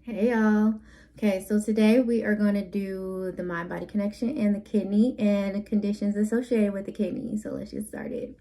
Hey y'all. Okay, so today we are going to do the mind-body connection and the kidney and the conditions associated with the kidney. So let's get started.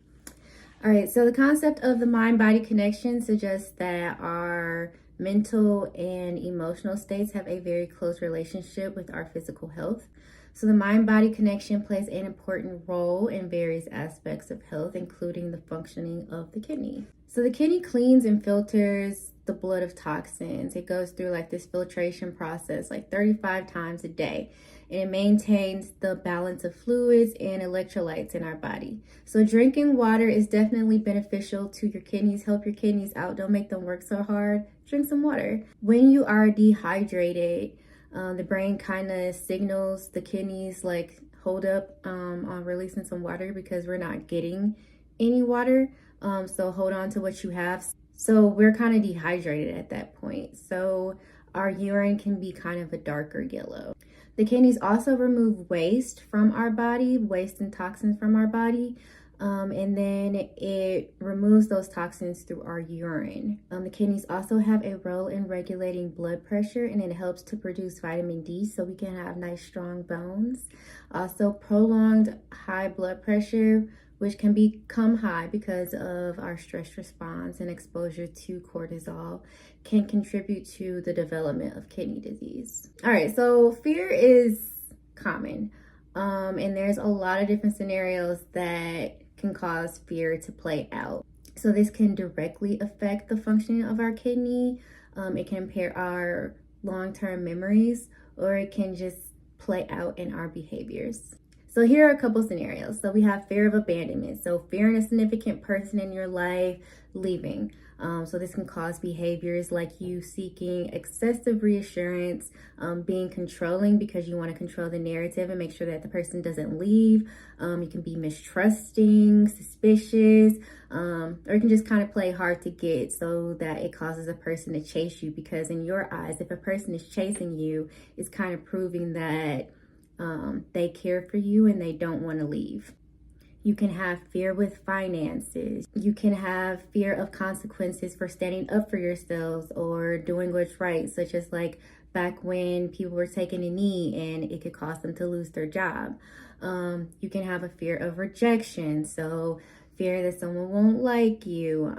All right, so the concept of the mind-body connection suggests that our mental and emotional states have a very close relationship with our physical health. So the mind-body connection plays an important role in various aspects of health, including the functioning of the kidney. So the kidney cleans and filters the blood of toxins. It goes through like this filtration process like 35 times a day, and it maintains the balance of fluids and electrolytes in our body. So drinking water is definitely beneficial to your kidneys. Help your kidneys out. Don't make them work so hard. Drink some water. When you are dehydrated, the brain kind of signals the kidneys like hold up on releasing some water because we're not getting any water. So hold on to what you have. So we're kind of dehydrated at that point. So our urine can be kind of a darker yellow. The kidneys also remove waste from our body, waste and toxins from our body. And then it removes those toxins through our urine. The kidneys also have a role in regulating blood pressure, and it helps to produce vitamin D so we can have nice strong bones. Also, prolonged high blood pressure, which can become high because of our stress response and exposure to cortisol, can contribute to the development of kidney disease. All right, so fear is common. And there's a lot of different scenarios that can cause fear to play out. So this can directly affect the functioning of our kidney. It can impair our long-term memories, or it can just play out in our behaviors. So here are a couple scenarios. So we have fear of abandonment. So fearing a significant person in your life leaving. So this can cause behaviors like you seeking excessive reassurance, being controlling because you want to control the narrative and make sure that the person doesn't leave. You can be mistrusting, suspicious, or you can just kind of play hard to get so that it causes a person to chase you, because in your eyes, if a person is chasing you, it's kind of proving that they care for you and they don't want to leave. You can have fear with finances. You can have fear of consequences for standing up for yourselves or doing what's right, such as like back when people were taking a knee and it could cause them to lose their job. You can have a fear of rejection. So fear that someone won't like you,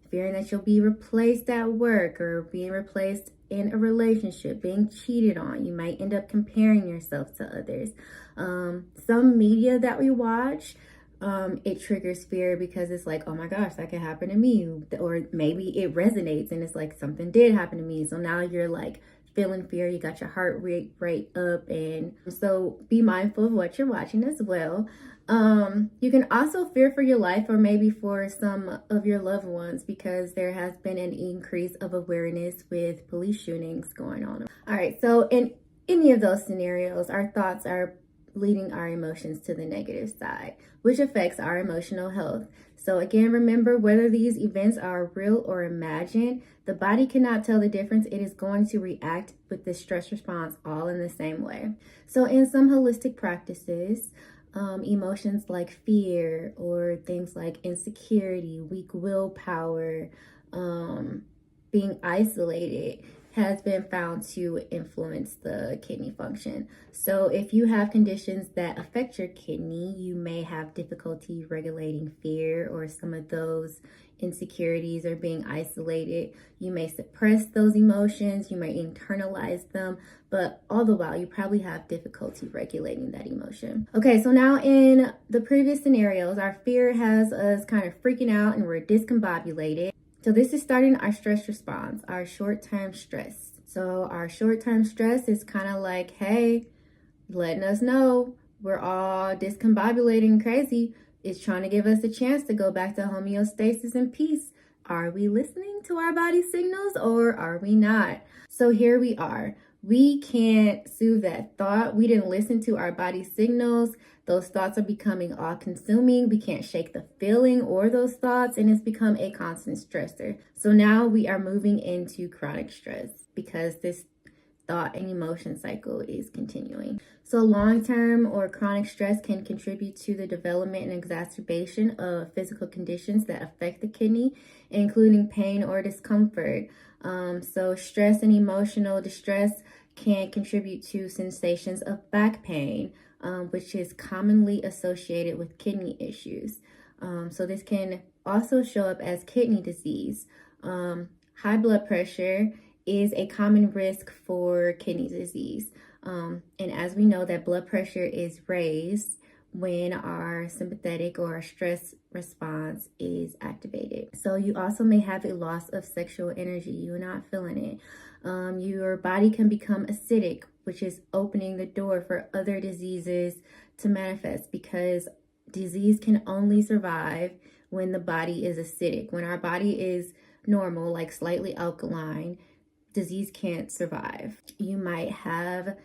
fearing that you'll be replaced at work or being replaced in a relationship, being cheated on. You might end up comparing yourself to others. Some media that we watch, it triggers fear because it's like, oh my gosh, that could happen to me. Or maybe it resonates and it's like something did happen to me. So now you're like feeling fear, you got your heart rate up. And so be mindful of what you're watching as well. You can also fear for your life or maybe for some of your loved ones because there has been an increase of awareness with police shootings going on. All right, so in any of those scenarios, our thoughts are leading our emotions to the negative side, which affects our emotional health. So again, remember, whether these events are real or imagined, the body cannot tell the difference. It is going to react with the stress response all in the same way. So in some holistic practices, emotions like fear or things like insecurity, weak willpower, being isolated has been found to influence the kidney function. So if you have conditions that affect your kidney, you may have difficulty regulating fear or some of those insecurities or being isolated. You may suppress those emotions, you may internalize them, but all the while you probably have difficulty regulating that emotion. Okay, so now in the previous scenarios, our fear has us kind of freaking out and we're discombobulated. So this is starting our stress response, our short-term stress. So our short-term stress is kind of like, hey, letting us know we're all discombobulating crazy. It's trying to give us a chance to go back to homeostasis and peace. Are we listening to our body signals or are we not? So here we are. We can't soothe that thought. We didn't listen to our body signals. Those thoughts are becoming all-consuming. We can't shake the feeling or those thoughts, and it's become a constant stressor. So now we are moving into chronic stress because this thought and emotion cycle is continuing. So long-term or chronic stress can contribute to the development and exacerbation of physical conditions that affect the kidney, including pain or discomfort. So stress and emotional distress can contribute to sensations of back pain, which is commonly associated with kidney issues. So this can also show up as kidney disease. High blood pressure is a common risk for kidney disease. And as we know that blood pressure is raised when our sympathetic or our stress response is activated. So you also may have a loss of sexual energy. You're not feeling it. Your body can become acidic, which is opening the door for other diseases to manifest, because disease can only survive when the body is acidic. When our body is normal, like slightly alkaline, disease can't survive. You might have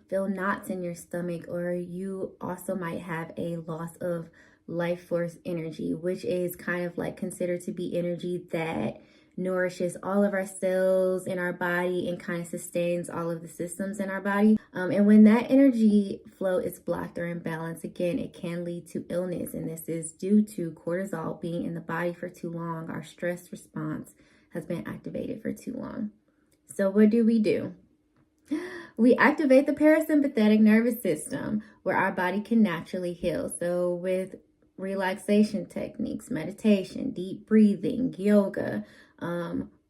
feel knots in your stomach, or you also might have a loss of life force energy, which is kind of like considered to be energy that nourishes all of our cells in our body and kind of sustains all of the systems in our body. And when that energy flow is blocked or imbalanced, again, it can lead to illness. And this is due to cortisol being in the body for too long. Our stress response has been activated for too long. So what do? We activate the parasympathetic nervous system, where our body can naturally heal. So with relaxation techniques, meditation, deep breathing, yoga,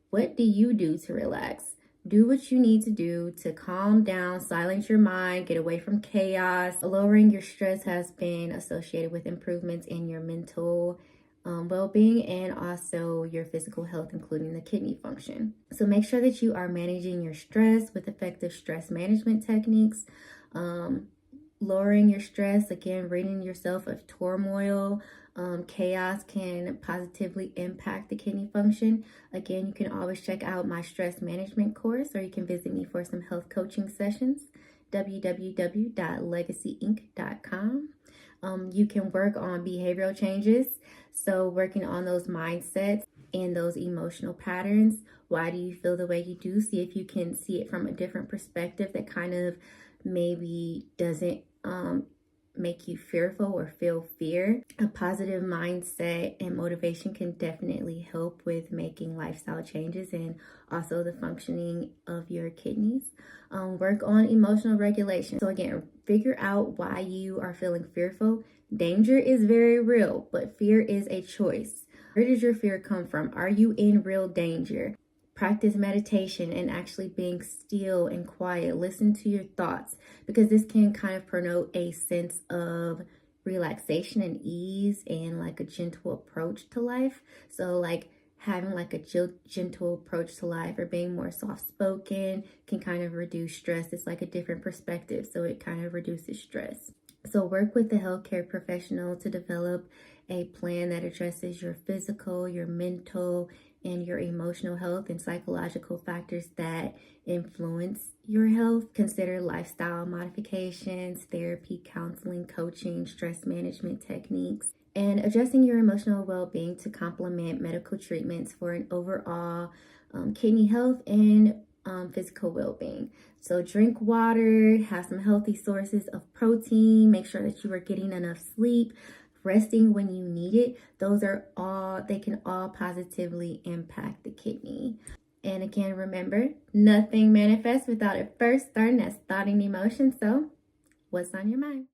what do you do to relax? Do what you need to do to calm down, silence your mind, get away from chaos. Lowering your stress has been associated with improvements in your mental well-being and also your physical health, including the kidney function. So make sure that you are managing your stress with effective stress management techniques. Lowering your stress, again, ridding yourself of turmoil, chaos can positively impact the kidney function. Again, you can always check out my stress management course, or you can visit me for some health coaching sessions, www.legacyinc.com. You can work on behavioral changes, so working on those mindsets and those emotional patterns. Why do you feel the way you do? See if you can see it from a different perspective that kind of maybe doesn't make you fearful or feel fear. A positive mindset and motivation can definitely help with making lifestyle changes and also the functioning of your kidneys. Work on emotional regulation. So again, figure out why you are feeling fearful. Danger is very real, but fear is a choice. Where does your fear come from? Are you in real danger? Practice meditation and actually being still and quiet. Listen to your thoughts, because this can kind of promote a sense of relaxation and ease and like a gentle approach to life. So like having like a gentle approach to life or being more soft-spoken can kind of reduce stress. It's like a different perspective, so it kind of reduces stress. So work with the healthcare professional to develop a plan that addresses your physical, your mental, and your emotional health and psychological factors that influence your health. Consider lifestyle modifications, therapy, counseling, coaching, stress management techniques, and addressing your emotional well-being to complement medical treatments for an overall kidney health and physical well-being. So drink water, have some healthy sources of protein, make sure that you are getting enough sleep, resting when you need it. They can all positively impact the kidney. And again, remember, nothing manifests without it first starting as thought and emotion. So what's on your mind?